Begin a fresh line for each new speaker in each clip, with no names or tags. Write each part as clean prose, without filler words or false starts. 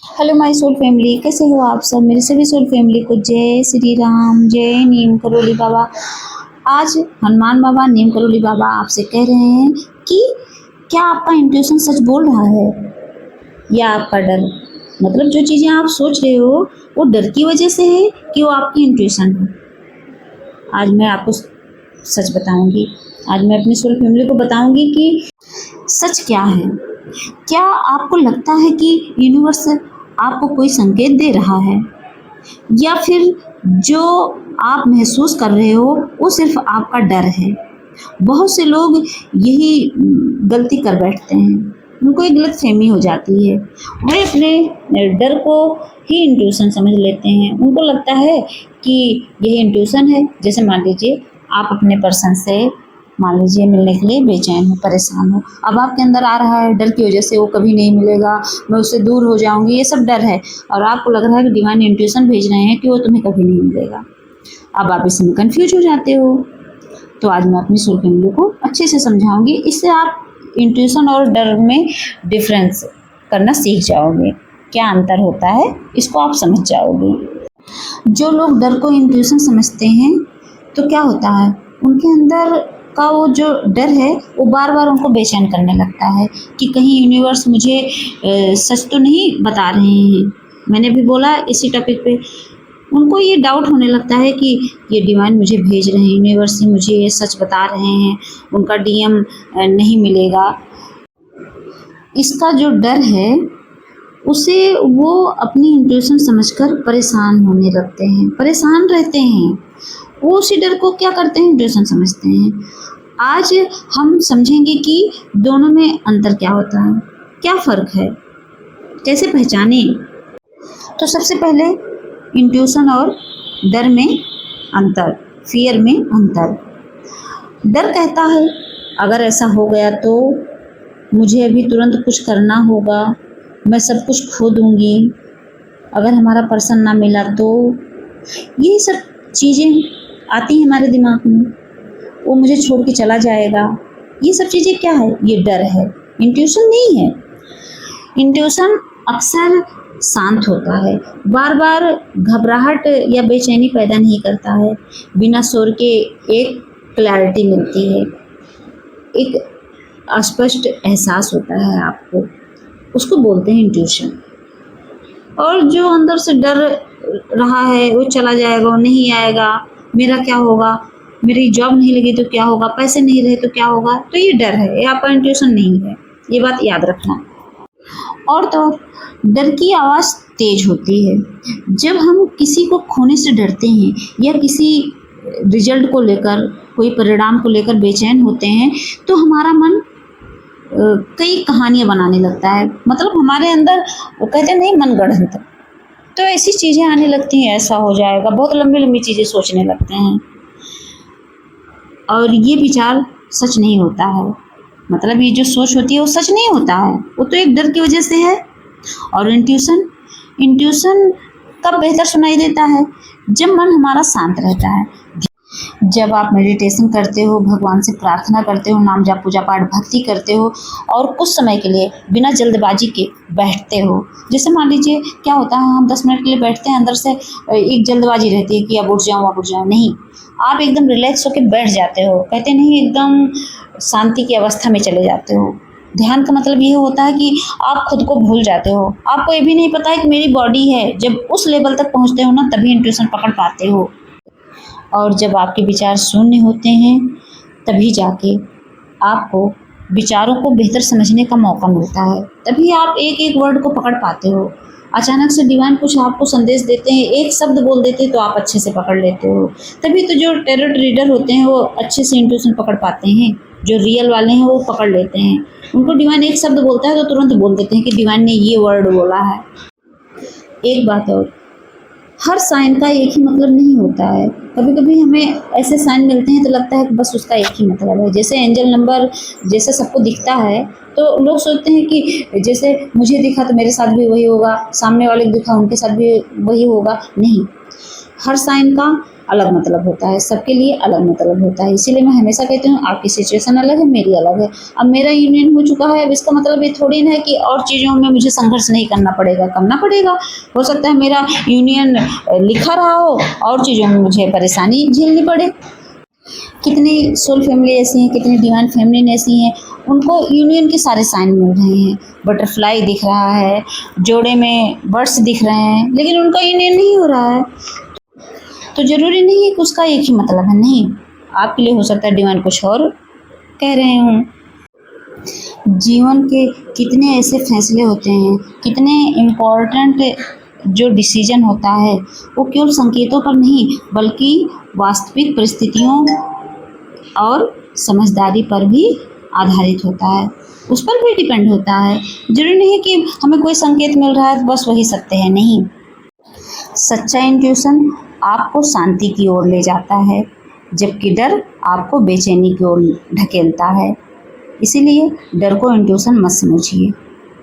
Hello my soul family, कैसे हो आप सब। मेरे सभी सोल फैमिली को जय श्री राम, जय नीम करोली बाबा। आज हनुमान बाबा, नीम करोली बाबा आपसे कह रहे हैं कि क्या आपका इंट्यूशन सच बोल रहा है या आपका डर। मतलब जो चीज़ें आप सोच रहे हो वो डर की वजह से है कि वो आपकी इंट्यूशन है। आज मैं आपको सच बताऊंगी। आज मैं अपनी सोल फैमिली को बताऊंगी कि सच क्या है। क्या आपको लगता है कि यूनिवर्स आपको कोई संकेत दे रहा है, या फिर जो आप महसूस कर रहे हो वो सिर्फ आपका डर है। बहुत से लोग यही गलती कर बैठते हैं, उनको एक गलत फहमी हो जाती है। वे अपने डर को ही इंट्यूशन समझ लेते हैं। उनको लगता है कि यही इंट्यूशन है। जैसे मान लीजिए आप अपने पर्सन से मान लीजिए मिलने के लिए बेचैन हो, परेशान हो। अब आपके अंदर आ रहा है डर की वजह से वो कभी नहीं मिलेगा, मैं उससे दूर हो जाऊंगी, ये सब डर है। और आपको लग रहा है कि डिवाइन इंट्यूशन भेज रहे हैं कि वो तुम्हें कभी नहीं मिलेगा। अब आप इसमें कंफ्यूज हो जाते हो। तो आज मैं अपनी सोल फैमिली को अच्छे से समझाऊंगी। इससे आप इंट्यूशन और डर में डिफरेंस करना सीख जाओगे। क्या अंतर होता है इसको आप समझ जाओगे। जो लोग डर को इंट्यूशन समझते हैं तो क्या होता है, उनके अंदर का वो जो डर है वो बार बार उनको बेचैन करने लगता है कि कहीं यूनिवर्स मुझे सच तो नहीं बता रहे हैं। मैंने भी बोला इसी टॉपिक पे, उनको ये डाउट होने लगता है कि ये डिवाइन मुझे भेज रहे हैं, यूनिवर्स ही मुझे ये सच बता रहे हैं, उनका डीएम नहीं मिलेगा। इसका जो डर है उसे वो अपनी इंट्यूशन समझकर परेशान होने लगते हैं, परेशान रहते हैं। वो उसी डर को क्या करते हैं, इंट्यूशन समझते हैं। आज हम समझेंगे कि दोनों में अंतर क्या होता है, क्या फ़र्क है, कैसे पहचाने। तो सबसे पहले इंट्यूशन और डर में अंतर, फियर में अंतर। डर कहता है अगर ऐसा हो गया तो मुझे अभी तुरंत कुछ करना होगा, मैं सब कुछ खो दूंगी, अगर हमारा पर्सन ना मिला तो। ये सब चीज़ें आती हैं हमारे दिमाग में, वो मुझे छोड़ के चला जाएगा। ये सब चीज़ें क्या है, ये डर है, इंट्यूशन नहीं है। इंट्यूशन अक्सर शांत होता है, बार बार घबराहट या बेचैनी पैदा नहीं करता है। बिना शोर के एक क्लैरिटी मिलती है, एक स्पष्ट एहसास होता है आपको, उसको बोलते हैं इंट्यूशन। और जो अंदर से डर रहा है वो चला जाएगा, वो नहीं आएगा, मेरा क्या होगा, मेरी जॉब नहीं लगी तो क्या होगा, पैसे नहीं रहे तो क्या होगा, तो ये डर है, ये आपका इंट्यूशन नहीं है। ये बात याद रखना। और तो डर की आवाज़ तेज होती है। जब हम किसी को खोने से डरते हैं या किसी रिजल्ट को लेकर, कोई परिणाम को लेकर बेचैन होते हैं तो हमारा मन कई कहानियाँ बनाने लगता है। मतलब हमारे अंदर वो कहते हैं नहीं, मनगढ़ंत, तो ऐसी चीज़ें आने लगती हैं, ऐसा हो जाएगा, बहुत लंबी लंबी चीज़ें सोचने लगते हैं। और ये विचार सच नहीं होता है। मतलब ये जो सोच होती है वो सच नहीं होता है, वो तो एक डर की वजह से है। और इंट्यूशन, इंट्यूशन कब बेहतर सुनाई देता है, जब मन हमारा शांत रहता है। जब आप मेडिटेशन करते हो, भगवान से प्रार्थना करते हो, नाम जाप पूजा पाठ भक्ति करते हो और कुछ समय के लिए बिना जल्दबाजी के बैठते हो। जैसे मान लीजिए क्या होता है, हम 10 मिनट के लिए बैठते हैं, अंदर से एक जल्दबाजी रहती है कि अब उठ जाऊँ। नहीं, आप एकदम रिलैक्स होकर बैठ जाते हो। कहते नहीं, एकदम शांति की अवस्था में चले जाते हो। ध्यान का मतलब ये होता है कि आप खुद को भूल जाते हो, आपको ये भी नहीं पता है कि मेरी बॉडी है। जब उस लेवल तक पहुँचते हो ना, तभी इंट्यूशन पकड़ पाते हो। और जब आपके विचार शून्य होते हैं तभी जाके आपको विचारों को बेहतर समझने का मौका मिलता है, तभी आप एक एक वर्ड को पकड़ पाते हो। अचानक से डिवाइन कुछ आपको संदेश देते हैं, एक शब्द बोल देते हैं तो आप अच्छे से पकड़ लेते हो। तभी तो जो टैरोट रीडर होते हैं वो अच्छे से इंट्यूशन पकड़ पाते हैं, जो रियल वाले हैं वो पकड़ लेते हैं। उनको डिवाइन एक शब्द बोलता है तो तुरंत बोल देते हैं कि डिवाइन ने ये वर्ड बोला है। एक बात और, हर साइन का एक ही मतलब नहीं होता है। कभी कभी हमें ऐसे साइन मिलते हैं तो लगता है कि बस उसका एक ही मतलब है। जैसे एंजल नंबर जैसे सबको दिखता है तो लोग सोचते हैं कि जैसे मुझे दिखा तो मेरे साथ भी वही होगा, सामने वाले को दिखा उनके साथ भी वही होगा। नहीं, हर साइन का अलग मतलब होता है, सबके लिए अलग मतलब होता है। इसीलिए मैं हमेशा कहती हूँ आपकी सिचुएशन अलग है, मेरी अलग है। अब मेरा यूनियन हो चुका है, अब इसका मतलब ये थोड़ी ना है कि और चीज़ों में मुझे संघर्ष नहीं करना पड़ेगा, करना पड़ेगा। हो सकता है मेरा यूनियन लिखा रहा हो और चीज़ों में मुझे परेशानी झेलनी पड़े। कितनी सोल फैमिली ऐसी हैं, कितनी डिवाइन फैमिली ऐसी हैं, उनको यूनियन के सारे साइन मिल रहे हैं, बटरफ्लाई दिख रहा है, जोड़े में बर्ड्स दिख रहे हैं, लेकिन उनका यूनियन नहीं हो रहा है। तो ज़रूरी नहीं है कि उसका एक ही मतलब है, नहीं। आपके लिए हो सकता है डिवाइन कुछ और कह रहे हों। जीवन के कितने ऐसे फैसले होते हैं, कितने इम्पोर्टेंट जो डिसीजन होता है, वो केवल संकेतों पर नहीं बल्कि वास्तविक परिस्थितियों और समझदारी पर भी आधारित होता है, उस पर भी डिपेंड होता है। ज़रूरी नहीं है कि हमें कोई संकेत मिल रहा है तो बस वही सत्य है, नहीं। सच्चा इंट्यूशन आपको शांति की ओर ले जाता है, जबकि डर आपको बेचैनी की ओर ढकेलता है। इसीलिए डर को इंट्यूशन मत समझिए।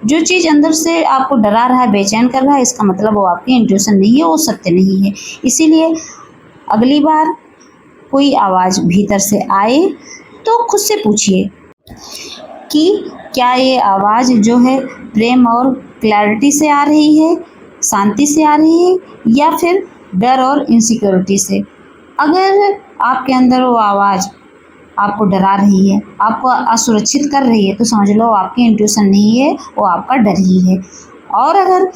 जो चीज़ अंदर से आपको डरा रहा है, बेचैन कर रहा है, इसका मतलब वो आपकी इंट्यूशन नहीं है, वो सत्य नहीं है। इसीलिए अगली बार कोई आवाज़ भीतर से आए तो खुद से पूछिए कि क्या ये आवाज़ जो है प्रेम और क्लैरिटी से आ रही है, शांति से आ रही है, या फिर डर और इनसिक्योरिटी से। अगर आपके अंदर वो आवाज़ आपको डरा रही है, आपको असुरक्षित कर रही है, तो समझ लो आपकी इंट्यूशन नहीं है, वो आपका डर ही है। और अगर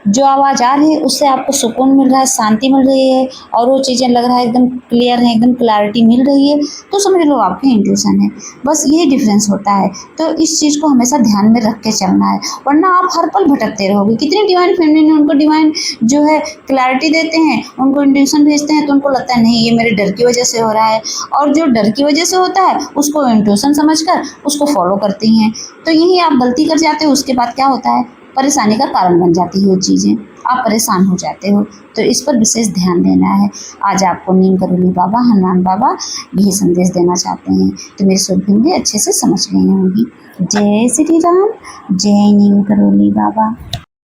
जो आवाज़ आ रही है उससे आपको सुकून मिल रहा है, शांति मिल रही है और वो चीज़ें लग रहा है एकदम क्लियर है, एकदम क्लैरिटी मिल रही है, तो समझ लो आपकी इंट्यूशन है। बस यही डिफरेंस होता है। तो इस चीज़ को हमेशा ध्यान में रख के चलना है, वरना आप हर पल भटकते रहोगे। कितनी डिवाइन फैमिली ने उनको डिवाइन जो है क्लैरिटी देते हैं, उनको इंट्यूशन भेजते हैं, तो उनको लगता है नहीं ये मेरे डर की वजह से हो रहा है, और जो डर की वजह से होता है उसको इंट्यूशन समझकर उसको फॉलो करती हैं। तो यही आप गलती कर जाते हो, उसके बाद क्या होता है, परेशानी का कारण बन जाती है वो चीज़ें, आप परेशान हो जाते हो। तो इस पर विशेष ध्यान देना है। आज आपको नीम करोली बाबा, हनुमान बाबा यही संदेश देना चाहते हैं, तो मेरी सब फैमिली अच्छे से समझ गई होंगी। जय श्री राम, जय नीम करोली बाबा।